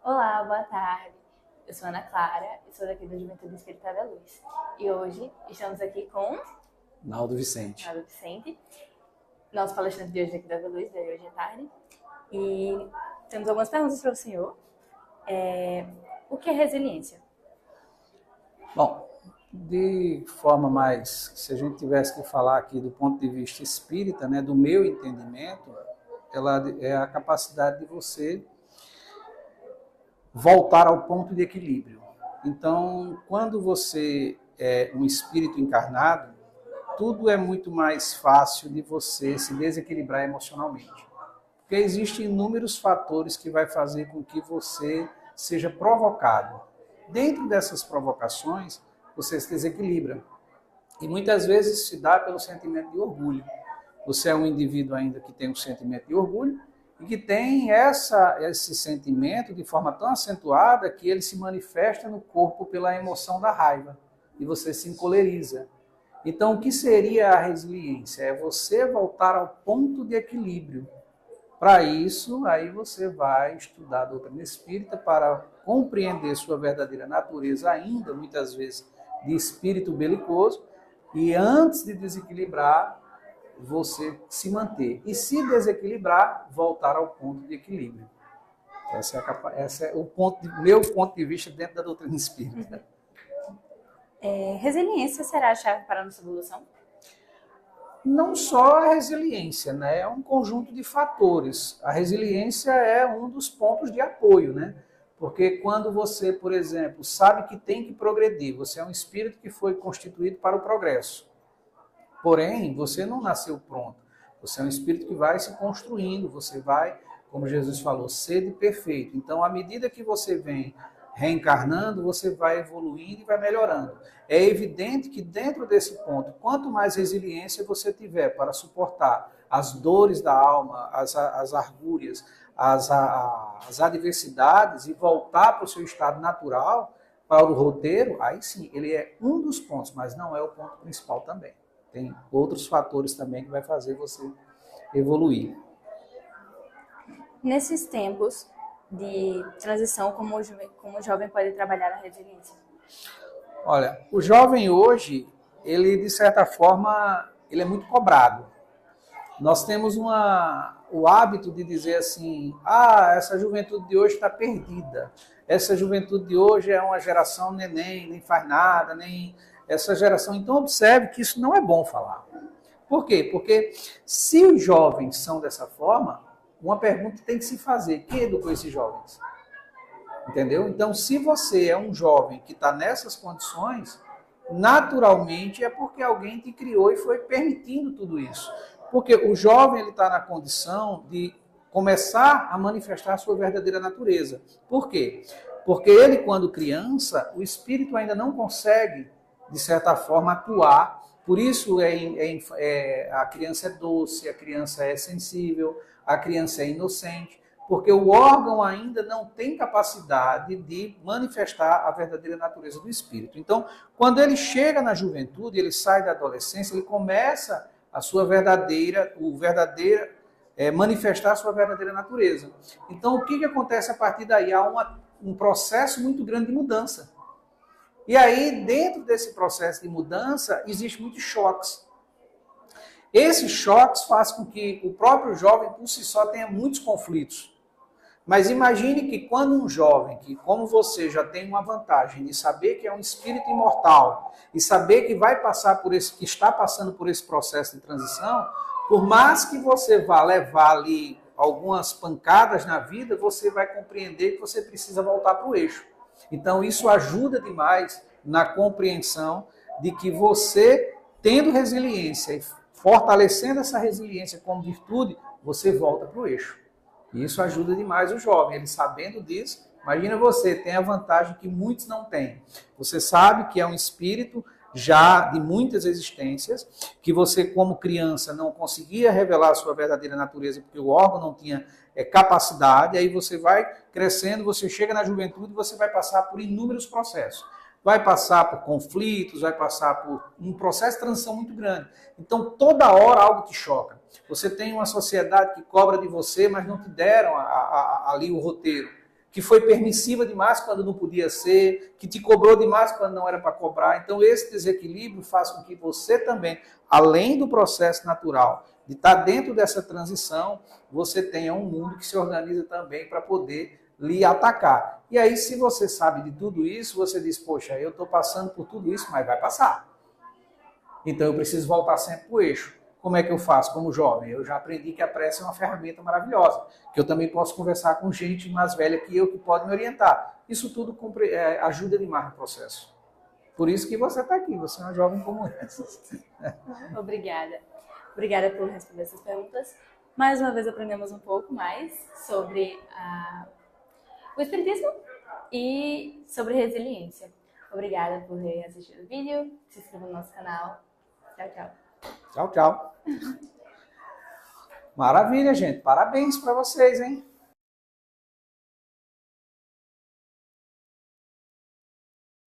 Olá, boa tarde. Eu sou Ana Clara e sou daqui do Juventude Espírita da Luz. E hoje estamos aqui com Naldo Vicente. Naldo Vicente, nosso palestrante de hoje aqui da Luz, de hoje à tarde. E temos algumas perguntas para o senhor. O que é resiliência? Bom, de forma mais, se a gente tivesse que falar aqui do ponto de vista espírita, né, do meu entendimento, ela é a capacidade de você voltar ao ponto de equilíbrio. Então, quando você é um espírito encarnado, tudo é muito mais fácil de você se desequilibrar emocionalmente. Porque existem inúmeros fatores que vai fazer com que você seja provocado. Dentro dessas provocações, você se desequilibra. E muitas vezes se dá pelo sentimento de orgulho. Você é um indivíduo ainda que tem um sentimento de orgulho e que tem esse sentimento de forma tão acentuada que ele se manifesta no corpo pela emoção da raiva. E você se encoleriza. Então, o que seria a resiliência? É você voltar ao ponto de equilíbrio. Para isso, aí você vai estudar a doutrina espírita para compreender sua verdadeira natureza, ainda muitas vezes de espírito belicoso, e antes de desequilibrar, você se manter. E se desequilibrar, voltar ao ponto de equilíbrio. Esse é o meu ponto de vista dentro da doutrina espírita. Resiliência será a chave para a nossa evolução? Não só a resiliência, né? É um conjunto de fatores. A resiliência é um dos pontos de apoio, né? Porque quando você, por exemplo, sabe que tem que progredir, você é um espírito que foi constituído para o progresso. Porém, você não nasceu pronto. Você é um espírito que vai se construindo, você vai, como Jesus falou, ser perfeito. Então, à medida que você vem reencarnando, você vai evoluindo e vai melhorando. É evidente que dentro desse ponto, quanto mais resiliência você tiver para suportar as dores da alma, as argúrias, as adversidades e voltar para o seu estado natural, para o roteiro, aí sim, ele é um dos pontos, mas não é o ponto principal também. Tem outros fatores também que vai fazer você evoluir. Nesses tempos de transição, como o jovem pode trabalhar a resiliência? Olha, o jovem hoje, ele de certa forma, ele é muito cobrado. Nós temos o hábito de dizer assim, essa juventude de hoje está perdida. Essa juventude de hoje é uma geração neném, nem faz nada, nem essa geração. Então observe que isso não é bom falar. Por quê? Porque se os jovens são dessa forma, uma pergunta tem que se fazer, quem educou esses jovens? Entendeu? Então, se você é um jovem que está nessas condições, naturalmente é porque alguém te criou e foi permitindo tudo isso. Porque o jovem ele está na condição de começar a manifestar a sua verdadeira natureza. Por quê? Porque ele, quando criança, o espírito ainda não consegue, de certa forma, atuar. Por isso a criança é doce, a criança é sensível, a criança é inocente. Porque o órgão ainda não tem capacidade de manifestar a verdadeira natureza do espírito. Então, quando ele chega na juventude, ele sai da adolescência, ele começa a sua manifestar a sua verdadeira natureza. Então, o que acontece a partir daí? Há um processo muito grande de mudança. E aí, dentro desse processo de mudança, existem muitos choques. Esses choques fazem com que o próprio jovem, por si só, tenha muitos conflitos. Mas imagine que quando um jovem, que como você já tem uma vantagem de saber que é um espírito imortal e saber que vai passar que está passando por esse processo de transição, por mais que você vá levar ali algumas pancadas na vida, você vai compreender que você precisa voltar para o eixo. Então isso ajuda demais na compreensão de que você, tendo resiliência e fortalecendo essa resiliência como virtude, você volta para o eixo. E isso ajuda demais o jovem, ele sabendo disso. Imagina você, tem a vantagem que muitos não têm. Você sabe que é um espírito já de muitas existências, que você como criança não conseguia revelar a sua verdadeira natureza, porque o órgão não tinha capacidade, aí você vai crescendo, você chega na juventude e você vai passar por inúmeros processos. Vai passar por conflitos, vai passar por um processo de transição muito grande. Então, toda hora algo te choca. Você tem uma sociedade que cobra de você, mas não te deram ali o roteiro. que foi permissiva demais quando não podia ser, que te cobrou demais quando não era para cobrar. Então, esse desequilíbrio faz com que você também, além do processo natural, de estar dentro dessa transição, você tenha um mundo que se organiza também para poder lhe atacar. E aí, se você sabe de tudo isso, você diz, poxa, eu estou passando por tudo isso, mas vai passar. Então, eu preciso voltar sempre para o eixo. Como é que eu faço como jovem? Eu já aprendi que a prece é uma ferramenta maravilhosa, que eu também posso conversar com gente mais velha que eu, que pode me orientar. Isso tudo ajuda demais no processo. Por isso que você está aqui, você é uma jovem como essa. Obrigada. Obrigada por responder essas perguntas. Mais uma vez aprendemos um pouco mais sobre o Espiritismo e sobre resiliência. Obrigada por ter assistido o vídeo, se inscreva no nosso canal. Tchau, tchau. Tchau, tchau. Maravilha, gente. Parabéns para vocês, hein?